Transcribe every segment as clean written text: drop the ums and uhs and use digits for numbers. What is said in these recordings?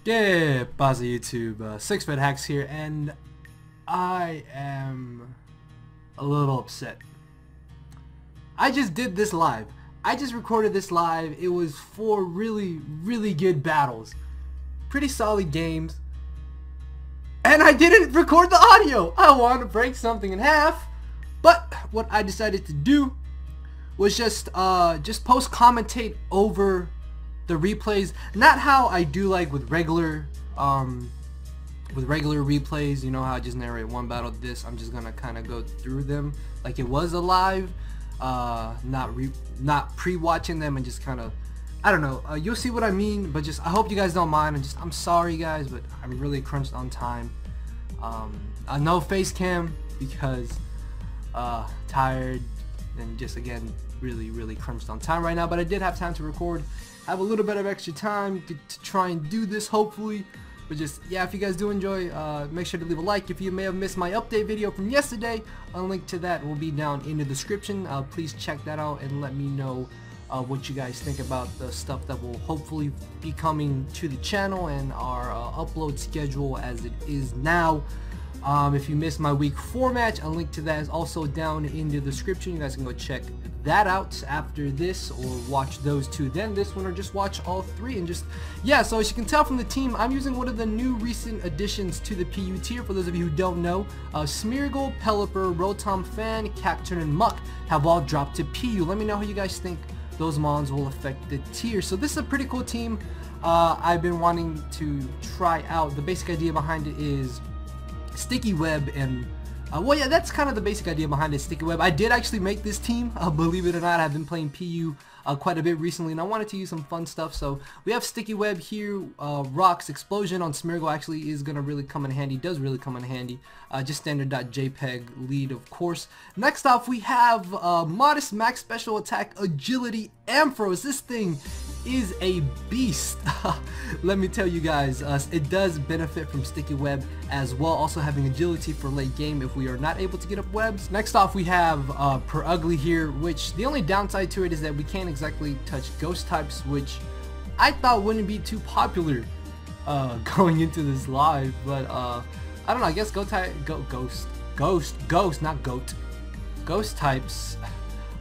Yeah, Baza YouTube, 6 Foot Hacks here, and I am a little upset. I just did this live. I just recorded this live. It was 4 really good battles. Pretty solid games. And I didn't record the audio. I wanted to break something in half. But what I decided to do was just post commentate over the replays, not how I do like with regular replays, you know, how I just narrate one battle. This I'm just gonna kind of go through them like it was a live, not pre-watching them and just kind of, I don't know, you'll see what I mean. But just I hope you guys don't mind, and just I'm sorry guys, but I'm really crunched on time. No face cam because tired and just again really crunched on time right now, but I did have time to record. I have a little bit of extra time to try and do this, hopefully. But just, yeah, if you guys do enjoy, make sure to leave a like. If you may have missed my update video from yesterday, a link to that will be down in the description. Please check that out and let me know what you guys think about the stuff that will hopefully be coming to the channel and our upload schedule as it is now. If you missed my week 4 match, a link to that is also down in the description. You guys can go check that out after this, or watch those 2 then this one, or just watch all 3. And just, yeah, so as you can tell from the team, I'm using one of the new recent additions to the PU tier. For those of you who don't know, Smeargle, Pelipper, Rotom Fan, Cacturn, and Muck have all dropped to PU. Let me know how you guys think those mons will affect the tier. So this is a pretty cool team. I've been wanting to try out. The basic idea behind it is sticky web, and well, yeah, that's kind of the basic idea behind it, sticky web. I did actually make this team, believe it or not. I've been playing PU quite a bit recently, and I wanted to use some fun stuff. So we have sticky web here. Rocks explosion on Smeargle actually is gonna really come in handy, does really come in handy. Just standard.jpg lead, of course. Next off, we have modest max special attack agility Ampharos. This thing is a beast. Let me tell you guys, it does benefit from sticky web as well, also having agility for late game if we are not able to get up webs. Next off, we have Per Ugly here, which the only downside to it is that we can't exactly touch ghost types, which I thought wouldn't be too popular going into this live. But I don't know, I guess ghost, not goat, ghost types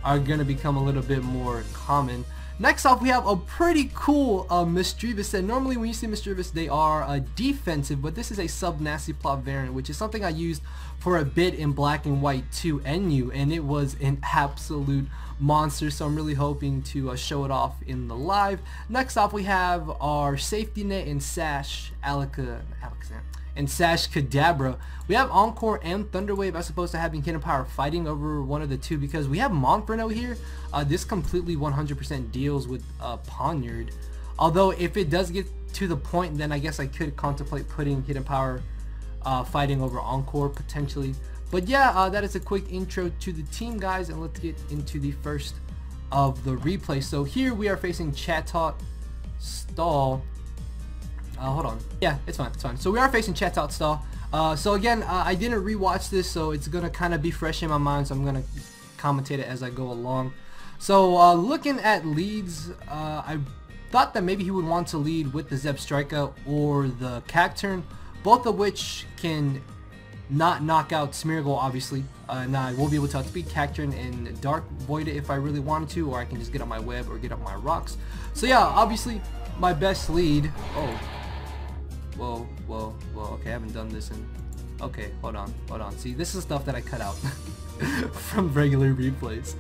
are gonna become a little bit more common. Next off, we have a pretty cool Misdreavus, and normally when you see Misdreavus, they are defensive, but this is a sub-nasty plot variant, which is something I used for a bit in Black and White 2 NU, and it was an absolute monster, so I'm really hoping to show it off in the live. Next off, we have our Safety Net and Sash and Sash Kadabra. We have Encore and Thunderwave as opposed to having Hidden Power fighting over one of the 2, because we have Monferno here. This completely 100% deals with Poniard. Although if it does get to the point, then I guess I could contemplate putting Hidden Power fighting over Encore potentially. But yeah, that is a quick intro to the team, guys, and let's get into the first of the replay. So here we are facing Chatot Stall. Hold on. Yeah, it's fine. So we are facing Chatot Stall. So again, I didn't rewatch this, so it's gonna kind of be fresh in my mind, so I'm gonna commentate it as I go along. So looking at leads, I thought that maybe he would want to lead with the Zebstrika or the Cacturn, both of which can not knock out Smeargle, obviously. And I will be able to outspeed Cacturn and Dark Void it if I really wanted to, or I can just get up my web or get up my rocks. So yeah, obviously my best lead. Oh. Whoa, okay, I haven't done this in, okay, hold on, see, this is stuff that I cut out from regular replays.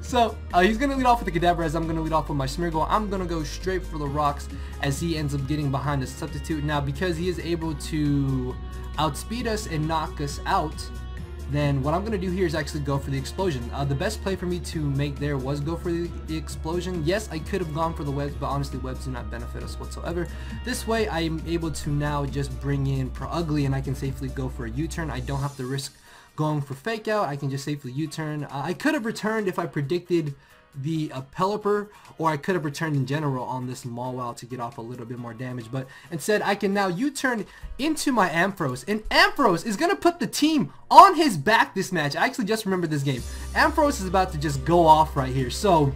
So, he's gonna lead off with the Kadabra, as I'm gonna lead off with my Smeargle. I'm gonna go straight for the rocks as he ends up getting behind the substitute. Now, because he is able to outspeed us and knock us out, then what I'm going to do here is actually go for the explosion. The best play for me to make there was go for the explosion. Yes, I could have gone for the webs, but honestly webs do not benefit us whatsoever. This way I'm able to now just bring in Per Ugly, and I can safely go for a U-turn. I don't have to risk going for fake out. I can just safely U-turn. I could have returned if I predicted the Pelipper, or I could have returned in general on this Mawile to get off a little bit more damage, but instead I can now U-turn into my Ampharos, and Ampharos is going to put the team on his back this match. I actually just remembered this game. Ampharos is about to just go off right here. So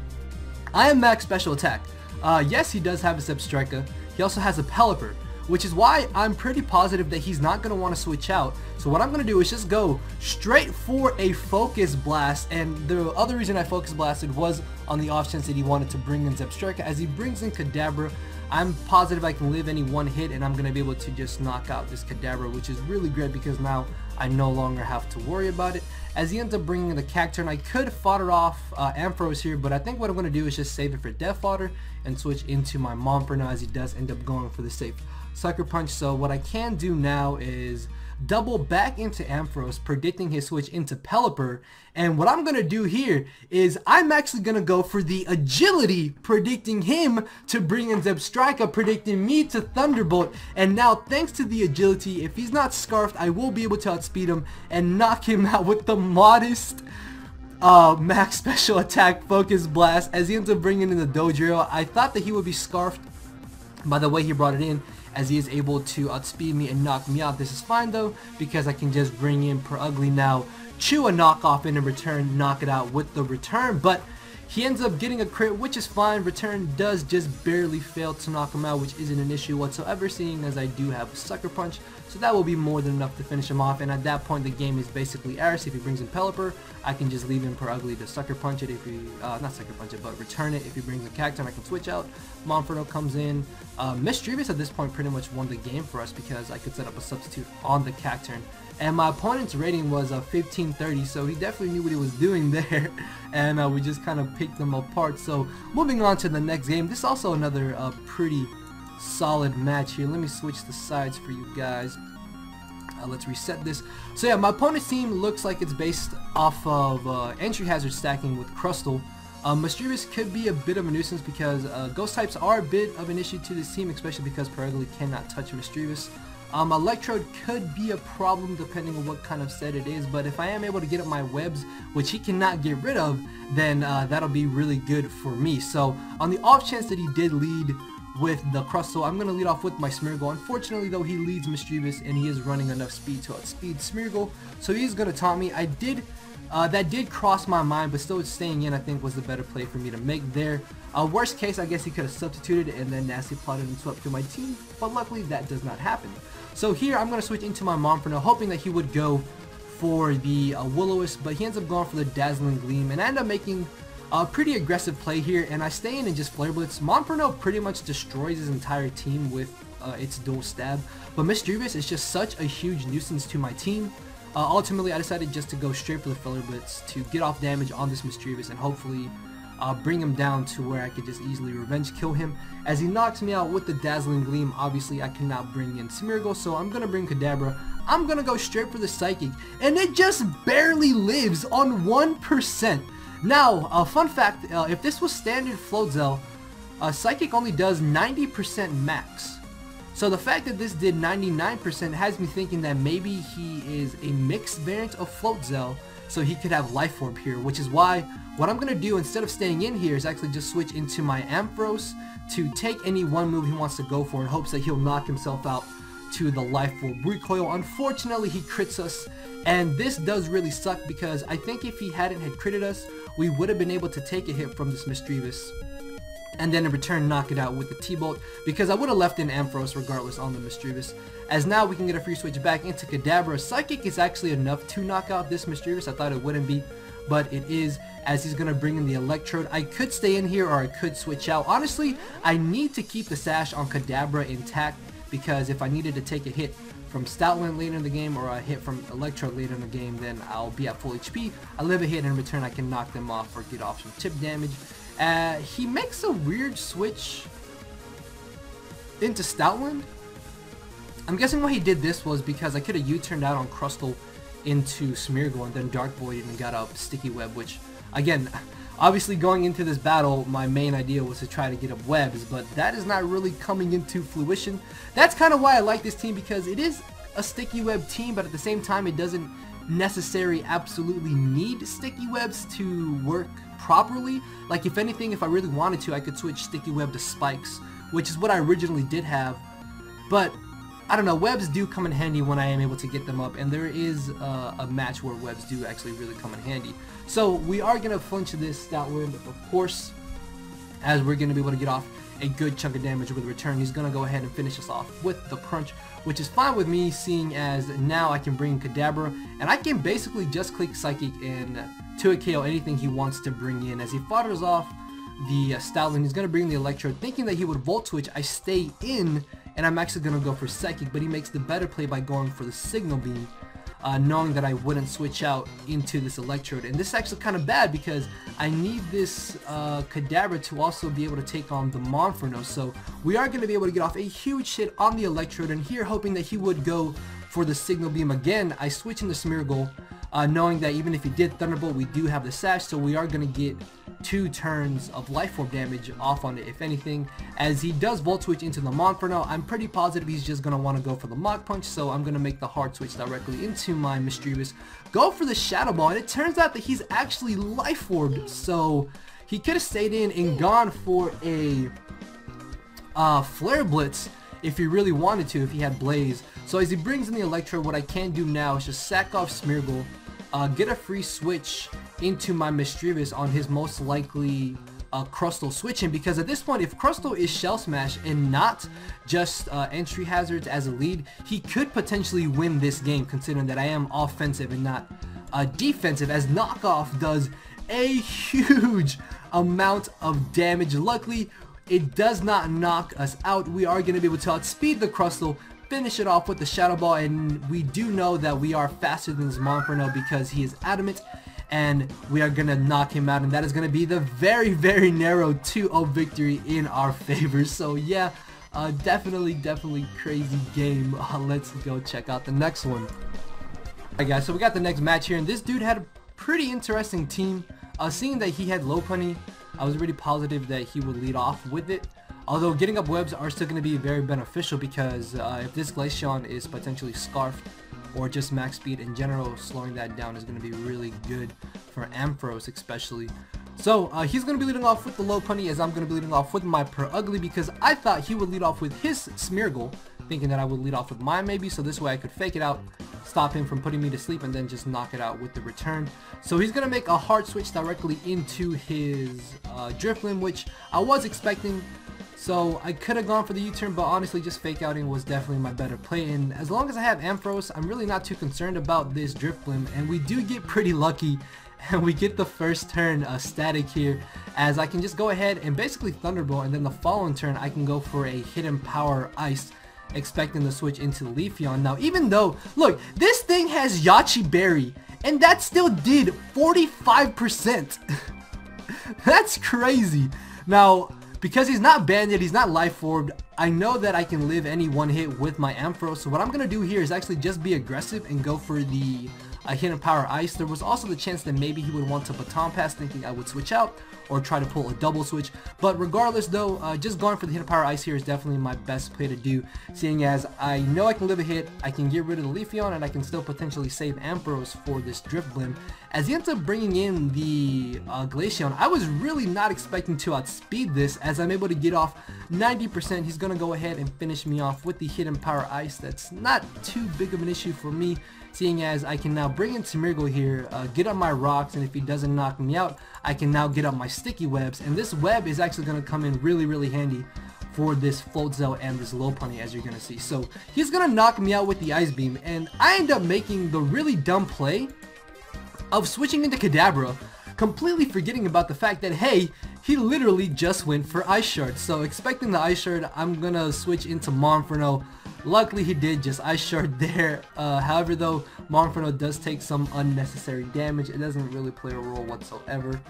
I am max special attack. Yes, he does have a Zebstrika. He also has a Pelipper, which is why I'm pretty positive that he's not going to want to switch out. So what I'm going to do is just go straight for a Focus Blast, and the other reason I Focus Blasted was on the off chance that he wanted to bring in Zebstrika. As he brings in Kadabra, I'm positive I can live any one hit and I'm going to be able to just knock out this Kadabra, which is really great because now I no longer have to worry about it. As he ends up bringing in the Cacturne, I could fodder off Ampharos here, but I think what I'm going to do is just save it for Death Fodder and switch into my Montferno, as he does end up going for the safe Sucker Punch. So what I can do now is double back into Ampharos, predicting his switch into Pelipper, and what I'm going to do here is I'm actually going to go for the Agility, predicting him to bring in Zebstrika, predicting me to Thunderbolt, and now thanks to the Agility, if he's not Scarfed, I will be able to outspeed him and knock him out with the modest max special attack Focus Blast, as he ends up bringing in the Dodrio. I thought that he would be Scarfed by the way he brought it in, as he is able to outspeed me and knock me out. This is fine though, because I can just bring in Per Ugly now, chew a knockoff in return, knock it out with the return, but he ends up getting a crit, which is fine. Return does just barely fail to knock him out, which isn't an issue whatsoever, seeing as I do have a Sucker Punch, so that will be more than enough to finish him off, and at that point the game is basically ours. If he brings in Pelipper, I can just leave him Per Ugly to Sucker Punch it. If he, not Sucker Punch it, but return it. If he brings a Cacturne, I can switch out. Montferno comes in. Misdreavus at this point pretty much won the game for us because I could set up a substitute on the Cacturne. And my opponent's rating was 1530, so he definitely knew what he was doing there, and we just kind of picked them apart. So moving on to the next game, this is also another pretty solid match here. Let me switch the sides for you guys. Let's reset this. So yeah, my opponent's team looks like it's based off of entry hazard stacking with Crustle. Misdreavus could be a bit of a nuisance because ghost types are a bit of an issue to this team, especially because Per Ugly cannot touch Misdreavus. Electrode could be a problem depending on what kind of set it is, but if I am able to get up my webs, which he cannot get rid of, then that'll be really good for me. So on the off chance that he did lead with the Crustle, I'm going to lead off with my Smeargle. Unfortunately though, he leads Misdreavus and he is running enough speed to outspeed Smeargle, so he's going to taunt me. That did cross my mind, but still staying in I think was the better play for me to make there. Worst case, I guess he could have substituted and then nasty plotted and swept through my team, but luckily that does not happen. So here I'm going to switch into my Montferno, hoping that he would go for the Will-O-Wisp, but he ends up going for the Dazzling Gleam, and I end up making a pretty aggressive play here, and I stay in and just Flare Blitz. Montferno pretty much destroys his entire team with its dual stab, but Misdreavus is just such a huge nuisance to my team. Ultimately, I decided just to go straight for the Flare Blitz to get off damage on this Misdreavus and hopefully bring him down to where I could just easily revenge kill him. As he knocks me out with the Dazzling Gleam, obviously I cannot bring in Smeargle, so I'm going to bring Kadabra. I'm going to go straight for the Psychic, and it just barely lives on 1%. Now, a fun fact, if this was standard Floatzel, Psychic only does 90% max. So the fact that this did 99% has me thinking that maybe he is a mixed variant of Floatzel, so he could have Life Orb here, which is why what I'm going to do instead of staying in here is actually just switch into my Ampharos to take any one move he wants to go for in hopes that he'll knock himself out to the Life Orb recoil. Unfortunately, he crits us, and this does really suck because I think if he hadn't had critted us, we would have been able to take a hit from this Misdreavus and then in return knock it out with the T-Bolt, because I would have left in Ampharos regardless on the Misdreavus. As now we can get a free switch back into Kadabra. Psychic is actually enough to knock out this Misdreavus. I thought it wouldn't be, but it is, as he's going to bring in the Electrode. I could stay in here or I could switch out. Honestly, I need to keep the Sash on Kadabra intact, because if I needed to take a hit from Stoutland later in the game or a hit from Electrode later in the game, then I'll be at full HP. I live a hit, and in return I can knock them off or get off some tip damage. He makes a weird switch into Stoutland. I'm guessing why he did this was because I could have U-turned out on Crustle into Smeargle and then Dark Void and got up Sticky Web, which, again, obviously going into this battle, my main idea was to try to get up webs, but that is not really coming into fruition. That's kind of why I like this team, because it is a Sticky Web team, but at the same time it doesn't necessarily absolutely need Sticky Webs to work properly. Like, if anything, if I really wanted to, I could switch Sticky Web to Spikes, which is what I originally did have, but I don't know, webs do come in handy when I am able to get them up, and there is a match where webs do actually really come in handy. So we are going to flinch this Stoutland, of course, as we're going to be able to get off a good chunk of damage with return. He's gonna go ahead and finish us off with the crunch, which is fine with me, seeing as now I can bring Kadabra, and I can basically just click Psychic and 2-hit KO anything he wants to bring in. As he foders off the Stoutland, he's gonna bring the Electrode, thinking that he would Volt Switch. I stay in, and I'm actually gonna go for Psychic, but he makes the better play by going for the Signal Beam. Knowing that I wouldn't switch out into this Electrode. And this is actually kind of bad because I need this Kadabra to also be able to take on the Monferno. So we are going to be able to get off a huge hit on the Electrode, and here hoping that he would go for the Signal Beam again. I switch into Smeargle, knowing that even if he did Thunderbolt, we do have the Sash, so we are going to get 2 turns of Life Orb damage off on it, if anything. As he does Volt Switch into the Monferno, I'm pretty positive he's just going to want to go for the Mach Punch, so I'm going to make the hard switch directly into my Misdreavus, go for the Shadow Ball, and it turns out that he's actually Life Orbed, so he could have stayed in and gone for a Flare Blitz if he really wanted to, if he had Blaze. So as he brings in the Electro, what I can do now is just sack off Smeargle, get a free switch into my Misdreavus on his most likely Crustle switching, because at this point, if Crustle is Shell Smash and not just entry hazards as a lead, he could potentially win this game, considering that I am offensive and not defensive, as Knockoff does a huge amount of damage. Luckily, it does not knock us out. We are going to be able to outspeed the Crustle, finish it off with the Shadow Ball, and we do know that we are faster than this Monferno because he is adamant, and we are going to knock him out, and that is going to be the very, very narrow 2-0 victory in our favor. So yeah, definitely crazy game. Let's go check out the next one. Alright guys, so we got the next match here, and this dude had a pretty interesting team. Seeing that he had Lopunny, I was really positive that he would lead off with it. Although getting up webs are still going to be very beneficial, because if this Glaceon is potentially Scarfed or just max speed in general, slowing that down is going to be really good for Ampharos especially. So he's going to be leading off with the Lopunny, as I'm going to be leading off with my Ugly, because I thought he would lead off with his Smeargle, thinking that I would lead off with mine maybe, so this way I could fake it out, stop him from putting me to sleep, and then just knock it out with the return. So he's going to make a hard switch directly into his Drifblim, which I was expecting. So I could have gone for the U-turn, but honestly just fake outing was definitely my better play. And as long as I have Ampharos, I'm really not too concerned about this Drifblim, and we do get pretty lucky. And we get the first turn static here, as I can just go ahead and basically Thunderbolt, and then the following turn I can go for a Hidden Power Ice, expecting to switch into Leafeon. Now even though, look, this thing has Yache Berry, and that still did 45%. That's crazy. Now, because he's not Banded, he's not Life Orbed, I know that I can live any one hit with my Ampharos, so what I'm going to do here is actually just be aggressive and go for the Hidden Power Ice. There was also the chance that maybe he would want to Baton Pass, thinking I would switch out or try to pull a double switch, but regardless though, just going for the Hidden Power Ice here is definitely my best play to do, seeing as I know I can live a hit, I can get rid of the Leafeon, and I can still potentially save Ampharos for this Drifblim. As he ends up bringing in the Glaceon, I was really not expecting to outspeed this, as I'm able to get off 90%. He's going to go ahead and finish me off with the Hidden Power Ice. That's not too big of an issue for me, seeing as I can now bring in Smeargle here, get up my rocks, and if he doesn't knock me out, I can now get up my sticky webs, and this web is actually going to come in really handy for this Floatzel and this Lopunny, as you're going to see. So he's going to knock me out with the Ice Beam, and I end up making the really dumb play of switching into Kadabra, completely forgetting about the fact that, hey, he literally just went for Ice Shard. So expecting the Ice Shard, I'm going to switch into Monferno. Luckily he did just Ice Shard there. However though, Monferno does take some unnecessary damage. It doesn't really play a role whatsoever,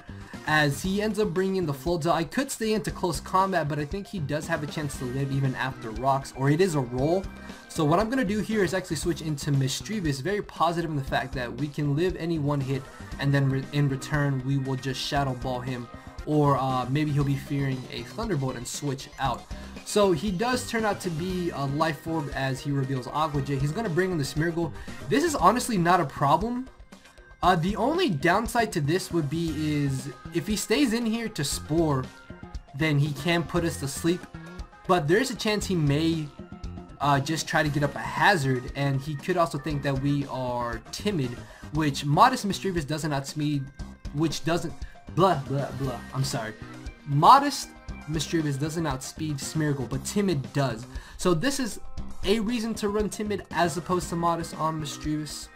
as he ends up bringing in the Floatzel. I could stay into close combat, but I think he does have a chance to live even after rocks, or it is a roll. So what I'm going to do here is actually switch into Misdreavus, very positive in the fact that we can live any one hit, and then in return we will just Shadow Ball him, or maybe he'll be fearing a Thunderbolt and switch out. So he does turn out to be a Life Orb, as he reveals Aqua Jet. He's going to bring in the Smeargle. This is honestly not a problem. The only downside to this would be is if he stays in here to Spore, then he can put us to sleep. But there's a chance he may just try to get up a hazard, and he could also think that we are timid, which Modest Misdreavus doesn't outspeed, which doesn't... I'm sorry. Modest Mischievous doesn't outspeed Smeargle, but Timid does. So this is a reason to run Timid as opposed to Modest on Mischievous.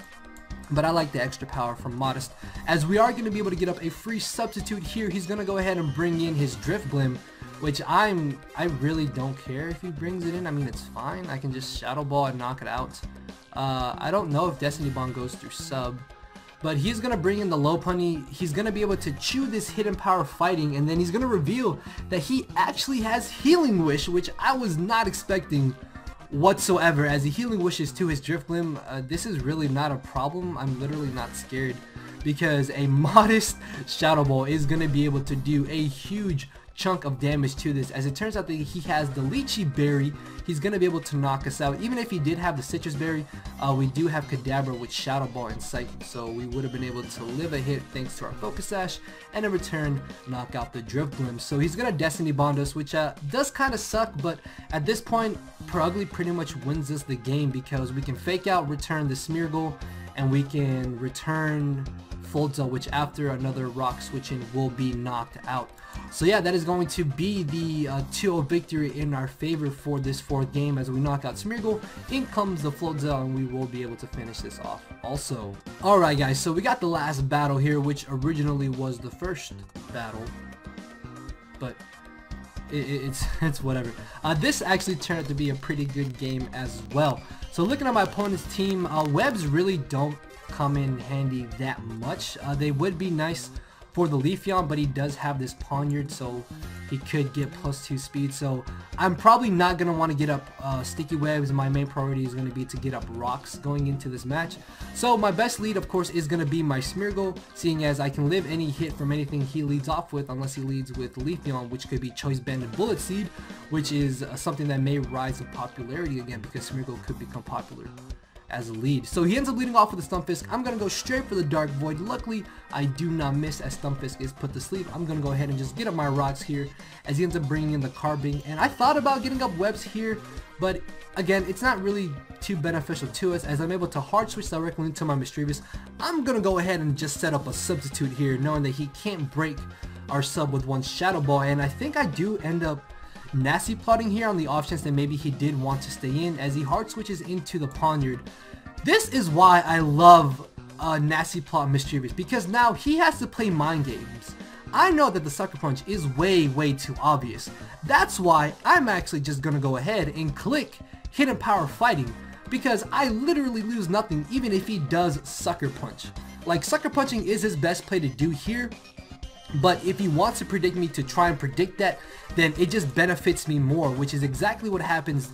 But I like the extra power from Modest, as we are going to be able to get up a free substitute here. He's going to go ahead and bring in his Drift Blim, which I really don't care if he brings it in. I mean, it's fine. I can just Shadow Ball and knock it out. I don't know if Destiny Bond goes through sub, but he's going to bring in the Lopunny. He's going to be able to chew this hidden power fighting, and then he's going to reveal that he actually has Healing Wish, which I was not expecting whatsoever, as he Healing Wishes to his Drift Blim. This is really not a problem. I'm literally not scared, because a Modest Shadow Ball is going to be able to do a huge chunk of damage to this. As it turns out that he has the Lychee Berry, he's going to be able to knock us out. Even if he did have the Citrus Berry, we do have Kadabra with Shadow Ball and Psychic, so we would have been able to live a hit thanks to our Focus Sash, and in return knock out the Drift Blim. So he's going to Destiny Bond us, which does kind of suck, but at this point Perugly pretty much wins us the game, because we can Fake Out, return the Smeargle, and we can return Floatzel, which after another rock switching will be knocked out. So yeah, that is going to be the 2-0 victory in our favor for this 4th game, as we knock out Smeargle. In comes the Floatzel, and we will be able to finish this off also. Alright guys, so we got the last battle here, which originally was the first battle, but it's whatever. This actually turned out to be a pretty good game as well. So looking at my opponent's team, webs really don't come in handy that much. They would be nice for the Leafeon, but he does have this Poniard, so he could get +2 speed. So I'm probably not going to want to get up Sticky Webs. My main priority is going to be to get up Rocks going into this match. So my best lead, of course, is going to be my Smeargle, seeing as I can live any hit from anything he leads off with, unless he leads with Leafeon, which could be Choice Banded Bullet Seed, which is something that may rise in popularity again, because Smeargle could become popular as a lead. So he ends up leading off with the Stunfisk. I'm going to go straight for the Dark Void. Luckily, I do not miss, as Stunfisk is put to sleep. I'm going to go ahead and just get up my rocks here, as he ends up bringing in the Carbink. And I thought about getting up Webs here, but again, it's not really too beneficial to us, as I'm able to hard switch directly into my Mischievous. I'm going to go ahead and just set up a substitute here, knowing that he can't break our sub with one Shadow Ball. And I think I do end up nasty plotting here on the off chance that maybe he did want to stay in, as he hard switches into the Poniard. This is why I love nasty plot Mischievous, because now he has to play mind games. I know that the Sucker Punch is way too obvious. That's why I'm actually just gonna go ahead and click Hidden Power Fighting, because I literally lose nothing even if he does Sucker Punch. Like, Sucker Punching is his best play to do here, but if he wants to predict me to try and predict that, then it just benefits me more, which is exactly what happens.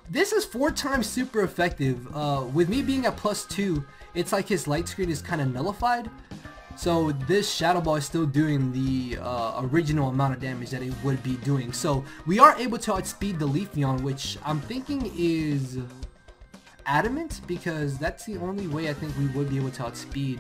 This is 4 times super effective. With me being at +2, it's like his light screen is kind of nullified. So this Shadow Ball is still doing the original amount of damage that it would be doing. So we are able to outspeed the Leafeon, which I'm thinking is Adamant, because that's the only way I think we would be able to outspeed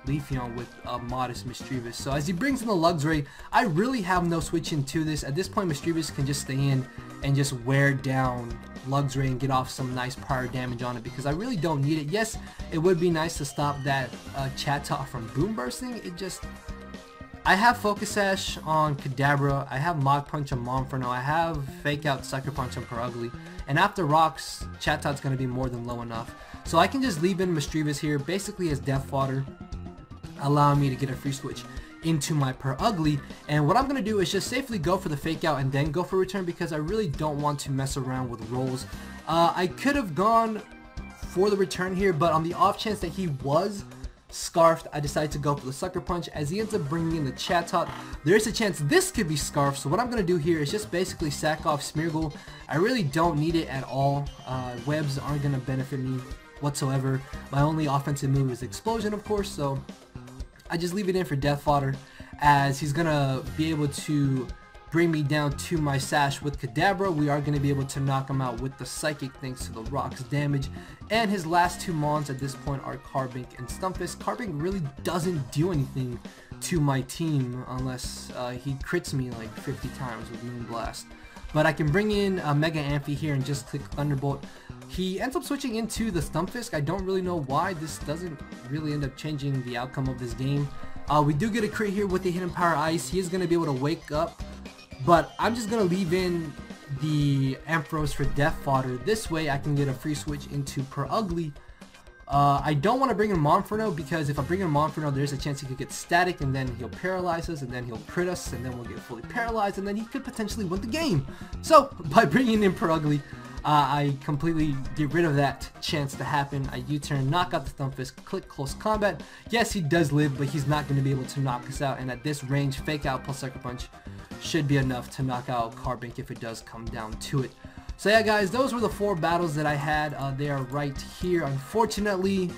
Leafeon with a Modest Mischievous. So as he brings in the Luxray, I really have no switch into this. At this point, Mischievous can just stay in and just wear down Luxray and get off some nice prior damage on it, because I really don't need it. Yes, it would be nice to stop that Chatot from Boom Bursting. I have Focus Sash on Kadabra, I have Mach Punch on Monferno, I have Fake Out Sucker Punch on Perugly, and after Rocks, Chatot's going to be more than low enough. So I can just leave in Mischievous here, basically as Death Fodder, allowing me to get a free switch into my Perugly. And what I'm going to do is just safely go for the Fake Out and then go for return, because I really don't want to mess around with rolls. I could have gone for the return here, but on the off chance that he was Scarfed, I decided to go for the Sucker Punch. As he ends up bringing in the Chatot, there's a chance this could be Scarfed. So what I'm going to do here is just basically sack off Smeargle. I really don't need it at all. Webs aren't going to benefit me whatsoever. My only offensive move is Explosion, of course, so I just leave it in for Death Fodder, as he's going to be able to bring me down to my Sash with Kadabra. We are going to be able to knock him out with the Psychic thanks to the Rock's damage. And his last 2 Mons at this point are Carbink and Stunfisk. Carbink really doesn't do anything to my team unless he crits me like 50 times with Moonblast. But I can bring in a Mega Amphi here and just click Thunderbolt. He ends up switching into the Stunfisk. I don't really know why. This doesn't really end up changing the outcome of this game. We do get a crit here with the Hidden Power Ice. He is going to be able to wake up but I'm just gonna leave in the Ampharos for Death Fodder. This way I can get a free switch into Per Ugly. I don't want to bring in Monferno because if I bring in Monferno, there's a chance he could get static and then he'll paralyze us and then he'll crit us and then we'll get fully paralyzed and then he could potentially win the game. So by bringing in Per Ugly, I completely get rid of that chance to happen. I U-turn, knock out the Thumb Fist, click Close Combat. Yes, he does live, but he's not going to be able to knock us out, and at this range, Fake Out plus Sucker Punch should be enough to knock out Carbink if it does come down to it. So yeah guys, those were the 4 battles that I had. They are right here. Unfortunately,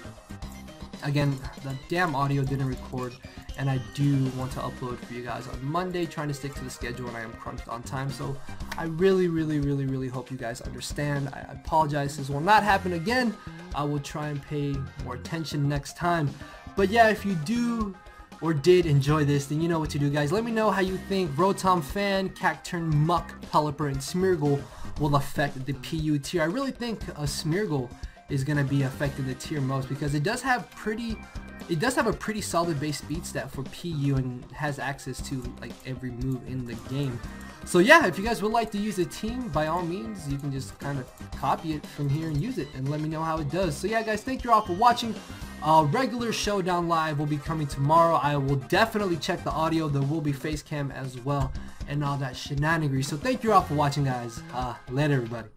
again, the damn audio didn't record, and I do want to upload for you guys on Monday, trying to stick to the schedule, and I am crunched on time. So I really hope you guys understand. I apologize, this will not happen again. I will try and pay more attention next time. But yeah, if you do or did enjoy this, then you know what to do, guys. Let me know how you think Rotom Fan, Cacturn, Muck, Pelipper, and Smeargle will affect the PU tier. I really think a Smeargle is going to be affecting the tier most because it does have a pretty solid base speed stat for PU and has access to like every move in the game. So yeah, if you guys would like to use a team, by all means, you can just kind of copy it from here and use it and let me know how it does. So yeah guys, thank you all for watching. Regular Showdown Live will be coming tomorrow. I will definitely check the audio. There will be face cam as well and all that shenanigans. So thank you all for watching, guys. Later everybody.